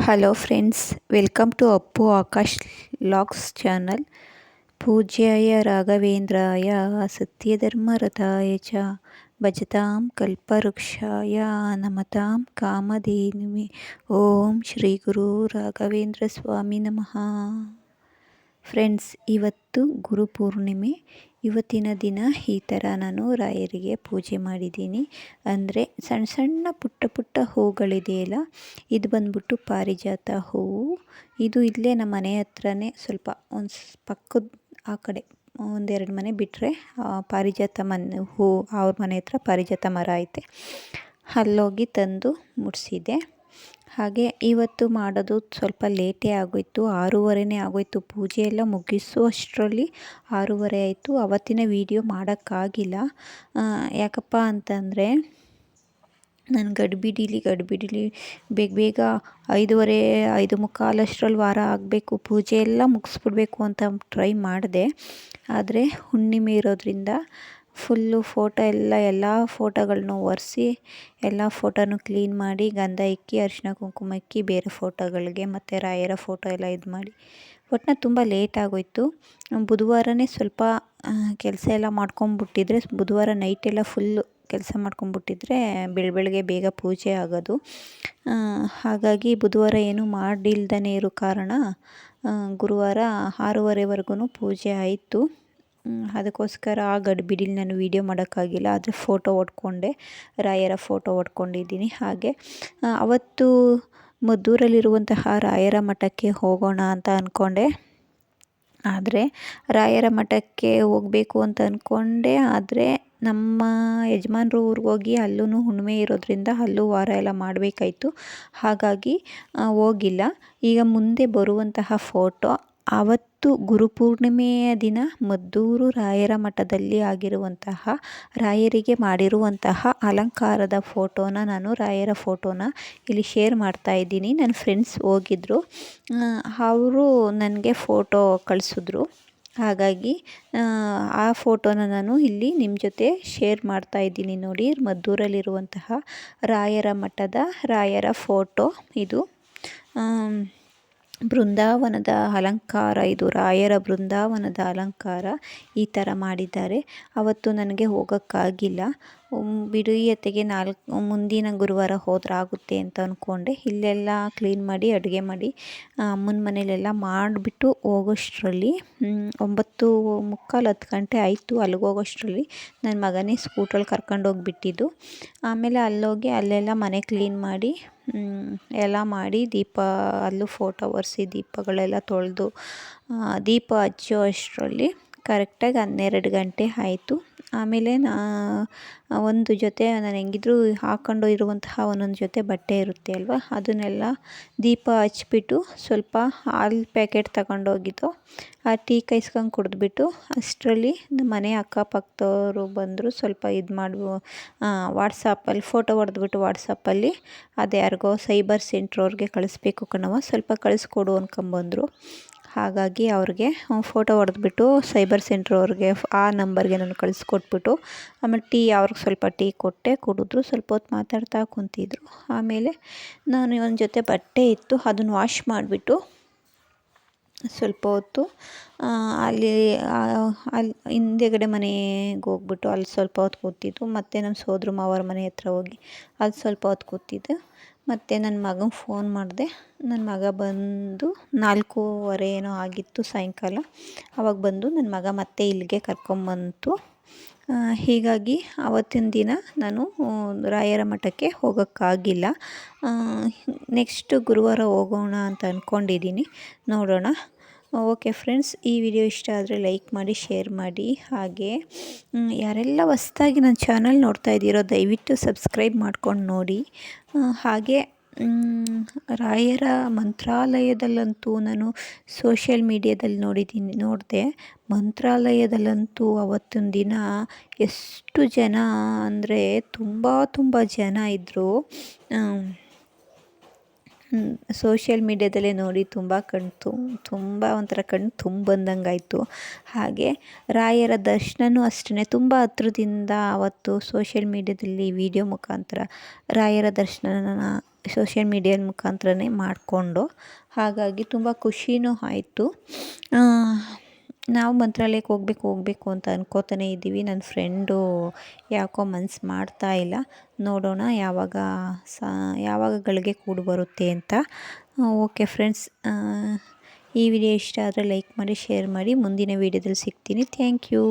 Hello friends, welcome to Appu Akash logs channel. ಪೂಜ್ಯಾಯ ರಾಘವೇಂದ್ರಾಯ ಸತ್ಯಧರ್ಮರಥಾಯ ಚ ಭಜತಾಂ ಕಲ್ಪವೃಕ್ಷಾಯ ನಮತಾಂ ಕಾಮಧೇನುವೆ. ಓಂ ಶ್ರೀ ಗುರು ರಾಘವೇಂದ್ರ ಸ್ವಾಮಿ ನಮಃ. ಫ್ರೆಂಡ್ಸ್, ಇವತ್ತು ಗುರುಪೂರ್ಣಿಮೆ. ಇವತ್ತಿನ ದಿನ ಈ ಥರ ನಾನು ರಾಯರಿಗೆ ಪೂಜೆ ಮಾಡಿದ್ದೀನಿ. ಅಂದರೆ ಸಣ್ಣ ಸಣ್ಣ ಪುಟ್ಟ ಪುಟ್ಟ ಹೂಗಳಿದೆಯಲ್ಲ, ಇದು ಬಂದ್ಬಿಟ್ಟು ಪಾರಿಜಾತ ಹೂವು. ಇದು ಇಲ್ಲೇ ನಮ್ಮ ಮನೆ ಹತ್ರನೇ ಸ್ವಲ್ಪ ಒಂದು ಪಕ್ಕದ ಆ ಕಡೆ ಒಂದೆರಡು ಮನೆ ಬಿಟ್ಟರೆ ಪಾರಿಜಾತ ಹೂ, ಅವ್ರ ಮನೆ ಹತ್ರ ಪಾರಿಜಾತ ಮರ ಐತೆ. ಅಲ್ಲೋಗಿ ತಂದು ಮುಡಿಸಿದೆ. ಹಾಗೆ ಇವತ್ತು ಮಾಡೋದು ಸ್ವಲ್ಪ ಲೇಟೇ ಆಗೋಯಿತು. 6:30 ಆಗೋಯಿತು. ಪೂಜೆ ಎಲ್ಲ ಮುಗಿಸುವಷ್ಟರಲ್ಲಿ 6:30 ಆಯಿತು. ಅವತ್ತಿನ ವಿಡಿಯೋ ಮಾಡೋಕ್ಕಾಗಿಲ್ಲ. ಯಾಕಪ್ಪ ಅಂತಂದರೆ ನಾನು ಗಡಿಬಿಡಿಲಿ ಬೇಗ ಬೇಗ 5:30 5:45 ವಾರ ಆಗಬೇಕು, ಪೂಜೆ ಎಲ್ಲ ಮುಗಿಸ್ಬಿಡ್ಬೇಕು ಅಂತ ಟ್ರೈ ಮಾಡಿದೆ. ಆದರೆ ಹುಣ್ಣಿಮೆ ಇರೋದ್ರಿಂದ ಫುಲ್ಲು ಫೋಟೋ ಎಲ್ಲ ಫೋಟೋಗಳನ್ನೂ ಒರೆಸಿ ಎಲ್ಲ ಫೋಟೋನು ಕ್ಲೀನ್ ಮಾಡಿ ಗಂಧ ಇಕ್ಕಿ ಅರಿಶಿನ ಕುಂಕುಮ ಇಕ್ಕಿ ಬೇರೆ ಫೋಟೋಗಳಿಗೆ ಮತ್ತು ರಾಯರ ಫೋಟೋ ಎಲ್ಲ ಇದು ಮಾಡಿ ಒಟ್ಟಿನಲ್ಲಿ ತುಂಬ ಲೇಟ್ ಆಗೋಯಿತು. ಬುಧವಾರನೇ ಸ್ವಲ್ಪ ಕೆಲಸ ಎಲ್ಲ ಮಾಡ್ಕೊಂಬಿಟ್ಟಿದ್ರೆ, ಬುಧವಾರ ನೈಟೆಲ್ಲ ಫುಲ್ಲು ಕೆಲಸ ಮಾಡ್ಕೊಂಬಿಟ್ಟಿದ್ರೆ ಬೆಳಗ್ಗೆ ಬೇಗ ಪೂಜೆ ಆಗೋದು. ಹಾಗಾಗಿ ಬುಧವಾರ ಏನೂ ಮಾಡಿಲ್ದೇ ಇರೋ ಕಾರಣ ಗುರುವಾರ 6:30ವರೆಗೂ ಪೂಜೆ ಆಯಿತು. ಅದಕ್ಕೋಸ್ಕರ ಆ ಗಡಿಬಿಡಿಲಿ ನಾನು ವೀಡಿಯೋ ಮಾಡೋಕ್ಕಾಗಿಲ್ಲ. ಆದರೆ ಫೋಟೋ ಹೊಡ್ಕೊಂಡೆ, ರಾಯರ ಫೋಟೋ ಹೊಡ್ಕೊಂಡಿದ್ದೀನಿ. ಹಾಗೆ ಅವತ್ತು ಮದ್ದೂರಲ್ಲಿರುವಂತಹ ರಾಯರ ಮಠಕ್ಕೆ ಹೋಗೋಣ ಅಂತ ಅಂದ್ಕೊಂಡೆ. ಆದರೆ ರಾಯರ ಮಠಕ್ಕೆ ಹೋಗಬೇಕು ಅಂತ ಅಂದ್ಕೊಂಡೆ. ಆದರೆ ನಮ್ಮ ಯಜಮಾನ್ರು ಊರಿಗೆ ಹೋಗಿ ಅಲ್ಲೂ ಹುಣ್ಣಿಮೆ ಇರೋದ್ರಿಂದ ಅಲ್ಲೂ ವಾರ ಎಲ್ಲ ಮಾಡಬೇಕಾಯ್ತು. ಹಾಗಾಗಿ ಹೋಗಿಲ್ಲ. ಈಗ ಮುಂದೆ ಬರುವಂತಹ ಫೋಟೋ ಆವತ್ತು ಗುರುಪೂರ್ಣಿಮೆಯ ದಿನ ಮದ್ದೂರು ರಾಯರ ಮಠದಲ್ಲಿ ಆಗಿರುವಂತಹ ರಾಯರಿಗೆ ಮಾಡಿರುವಂತಹ ಅಲಂಕಾರದ ಫೋಟೋನ, ನಾನು ರಾಯರ ಫೋಟೋನ ಇಲ್ಲಿ ಶೇರ್ ಮಾಡ್ತಾಯಿದ್ದೀನಿ. ನನ್ನ ಫ್ರೆಂಡ್ಸ್ ಹೋಗಿದ್ದರು, ಅವರು ನನಗೆ ಫೋಟೋ ಕಳಿಸಿದ್ರು. ಹಾಗಾಗಿ ಆ ಫೋಟೋನ ನಾನು ಇಲ್ಲಿ ನಿಮ್ಮ ಜೊತೆ ಶೇರ್ ಮಾಡ್ತಾಯಿದ್ದೀನಿ. ನೋಡಿ, ಮದ್ದೂರಲ್ಲಿರುವಂತಹ ರಾಯರ ಮಠದ ರಾಯರ ಫೋಟೋ ಇದು. ಬೃಂದಾವನದ ಅಲಂಕಾರ, ಇದು ರಾಯರ ಬೃಂದಾವನದ ಅಲಂಕಾರ ಈ ಥರ ಮಾಡಿದ್ದಾರೆ. ಅವತ್ತು ನನಗೆ ಹೋಗೋಕ್ಕಾಗಿಲ್ಲ. ಬಿಡುಯತೆಗೆ ಮುಂದಿನ ಗುರುವಾರ ಹೋದ್ರಾಗುತ್ತೆ ಅಂತ ಅಂದ್ಕೊಂಡೆ. ಇಲ್ಲೆಲ್ಲ ಕ್ಲೀನ್ ಮಾಡಿ ಅಡುಗೆ ಮಾಡಿ ಅಮ್ಮನ ಮನೇಲೆಲ್ಲ ಮಾಡಿಬಿಟ್ಟು ಹೋಗೋಷ್ಟರಲ್ಲಿ 9:45 10 ಗಂಟೆ ಆಯಿತು. ಅಲ್ಲಿಗೆ ಹೋಗೋಷ್ಟರಲ್ಲಿ ನನ್ನ ಮಗನೇ ಸ್ಕೂಟ್ರಲ್ಲಿ ಕರ್ಕೊಂಡೋಗಿಬಿಟ್ಟಿದ್ದು. ಆಮೇಲೆ ಅಲ್ಲೋಗಿ ಅಲ್ಲೆಲ್ಲ ಮನೆ ಕ್ಲೀನ್ ಮಾಡಿ ಎಲ್ಲ ಮಾಡಿ ಅಲ್ಲೂ ಫೋಟೋ ಒರೆಸಿ ದೀಪಗಳೆಲ್ಲ ತೊಳೆದು ದೀಪ ಹಚ್ಚೋ ಅಷ್ಟರಲ್ಲಿ ಕರೆಕ್ಟಾಗಿ 12 ಗಂಟೆ ಆಯಿತು. ಆಮೇಲೆ ಒಂದು ಜೊತೆ ನಾನು ಹೆಂಗಿದ್ರು ಹಾಕ್ಕೊಂಡು ಇರುವಂತಹ ಒಂದೊಂದು ಜೊತೆ ಬಟ್ಟೆ ಇರುತ್ತೆ ಅಲ್ವ, ಅದನ್ನೆಲ್ಲ ದೀಪ ಹಚ್ಬಿಟ್ಟು ಸ್ವಲ್ಪ ಹಾಲು ಪ್ಯಾಕೆಟ್ ತಗೊಂಡೋಗಿದ್ದು ಆ ಟೀ ಕಾಯಿಸ್ಕೊಂಡು ಕುಡಿದ್ಬಿಟ್ಟು ಅಷ್ಟರಲ್ಲಿ ನಮ್ಮ ಮನೆ ಅಕ್ಕಪಕ್ಕದವರು ಬಂದರು. ಸ್ವಲ್ಪ ಇದು ವಾಟ್ಸಪ್ಪಲ್ಲಿ ಫೋಟೋ ಹೊಡೆದ್ಬಿಟ್ಟು ವಾಟ್ಸಪ್ಪಲ್ಲಿ ಅದು ಯಾರಿಗೋ ಸೈಬರ್ ಸೆಂಟ್ರವ್ರಿಗೆ ಕಳಿಸ್ಬೇಕು ಕಣವ, ಸ್ವಲ್ಪ ಕಳಿಸ್ಕೊಡು ಅಂದ್ಕೊಂಬಂದರು. ಹಾಗಾಗಿ ಅವ್ರಿಗೆ ಫೋಟೋ ಹೊಡೆದ್ಬಿಟ್ಟು ಸೈಬರ್ ಸೆಂಟ್ರವ್ರಿಗೆ ಆ ನಂಬರ್ಗೆ ನಾನು ಕಳಿಸ್ಕೊಟ್ಬಿಟ್ಟು ಆಮೇಲೆ ಅವ್ರಿಗೆ ಸ್ವಲ್ಪ ಟೀ ಕೊಟ್ಟೆ, ಕುಡಿದ್ರು. ಸ್ವಲ್ಪ ಹೊತ್ತು ಮಾತಾಡ್ತಾ ಕುಂತಿದ್ರು. ಆಮೇಲೆ ನಾನು ಒಂದು ಜೊತೆ ಬಟ್ಟೆ ಇತ್ತು, ಅದನ್ನು ವಾಶ್ ಮಾಡಿಬಿಟ್ಟು ಸ್ವಲ್ಪ ಹೊತ್ತು ಅಲ್ಲಿ ಹಿಂದೆಗಡೆ ಮನೆಗೆ ಹೋಗ್ಬಿಟ್ಟು ಅಲ್ಲಿ ಸ್ವಲ್ಪ ಹೊತ್ತು ಕೂತಿದ್ದು. ಮತ್ತು ನಮ್ಮ ಸೋದ್ರ ಮಾವರ ಮನೆ ಹತ್ರ ಹೋಗಿ ಅಲ್ಲಿ ಸ್ವಲ್ಪ ಹೊತ್ತು ಕೂತಿದ್ದೆ. ಮತ್ತು ನನ್ನ ಮಗಂಗೆ ಫೋನ್ ಮಾಡಿದೆ. ನನ್ನ ಮಗ ಬಂದು 4:15 ಏನೋ ಆಗಿತ್ತು ಸಾಯಂಕಾಲ. ಆವಾಗ ಬಂದು ನನ್ನ ಮಗ ಮತ್ತೆ ಇಲ್ಲಿಗೆ ಕರ್ಕೊಂಬಂತು. ಹೀಗಾಗಿ ಆವತ್ತಿನ ದಿನ ನಾನು ರಾಯರ ಮಠಕ್ಕೆ ಹೋಗೋಕ್ಕಾಗಿಲ್ಲ. ನೆಕ್ಸ್ಟ್ ಗುರುವಾರ ಹೋಗೋಣ ಅಂತ ಅಂದ್ಕೊಂಡಿದ್ದೀನಿ, ನೋಡೋಣ. ಓಕೆ ಫ್ರೆಂಡ್ಸ್, ಈ ವಿಡಿಯೋ ಇಷ್ಟ ಆದರೆ ಲೈಕ್ ಮಾಡಿ, ಶೇರ್ ಮಾಡಿ. ಹಾಗೆ ಯಾರೆಲ್ಲ ಹೊಸ್ದಾಗಿ ನನ್ನ ಚಾನಲ್ ನೋಡ್ತಾ ಇದ್ದೀರೋ ದಯವಿಟ್ಟು ಸಬ್ಸ್ಕ್ರೈಬ್ ಮಾಡ್ಕೊಂಡು ನೋಡಿ. ಹಾಗೆ ರಾಯರ ಮಂತ್ರಾಲಯದಲ್ಲಂತೂ ನಾನು ಸೋಷಿಯಲ್ ಮೀಡಿಯಾದಲ್ಲಿ ನೋಡಿದೆ. ಮಂತ್ರಾಲಯದಲ್ಲಂತೂ ಅವತ್ತಿನ ದಿನ ಎಷ್ಟು ಜನ ಅಂದರೆ ತುಂಬ ಜನ ಇದ್ದರು. ಸೋಷಿಯಲ್ ಮೀಡ್ಯಾದಲ್ಲೇ ನೋಡಿ ತುಂಬ ಒಂಥರ ಕಣ್ಣು ಬಂದಂಗಾಯಿತು. ಹಾಗೆ ರಾಯರ ದರ್ಶನವೂ ಅಷ್ಟೇ ತುಂಬ ಹತ್ರದಿಂದ ಅವತ್ತು ಸೋಷಿಯಲ್ ಮೀಡ್ಯಾದಲ್ಲಿ ವಿಡಿಯೋ ಮುಖಾಂತರ ರಾಯರ ದರ್ಶನನ ಸೋಷಿಯಲ್ ಮೀಡಿಯಾ ಮುಖಾಂತರನೇ ಮಾಡಿಕೊಂಡು, ಹಾಗಾಗಿ ತುಂಬ ಖುಷಿನೂ ಆಯಿತು. ನಾವು ಮಂತ್ರಾಲಯಕ್ಕೆ ಹೋಗಬೇಕು ಅಂತ ಅನ್ಕೋತಾನೆ ಇದ್ದೀವಿ. ನನ್ನ ಫ್ರೆಂಡು ಯಾಕೋ ಮನ್ಸು ಮಾಡ್ತಾ ಇಲ್ಲ. ನೋಡೋಣ ಯಾವಾಗ ಗಳಿಗೆ ಕೂಡಿ ಬರುತ್ತೆ ಅಂತ. ಓಕೆ ಫ್ರೆಂಡ್ಸ್, ಈ ವಿಡಿಯೋ ಇಷ್ಟ ಆದರೆ ಲೈಕ್ ಮಾಡಿ, ಶೇರ್ ಮಾಡಿ. ಮುಂದಿನ ವಿಡಿಯೋದಲ್ಲಿ ಸಿಗ್ತೀನಿ. Thank you.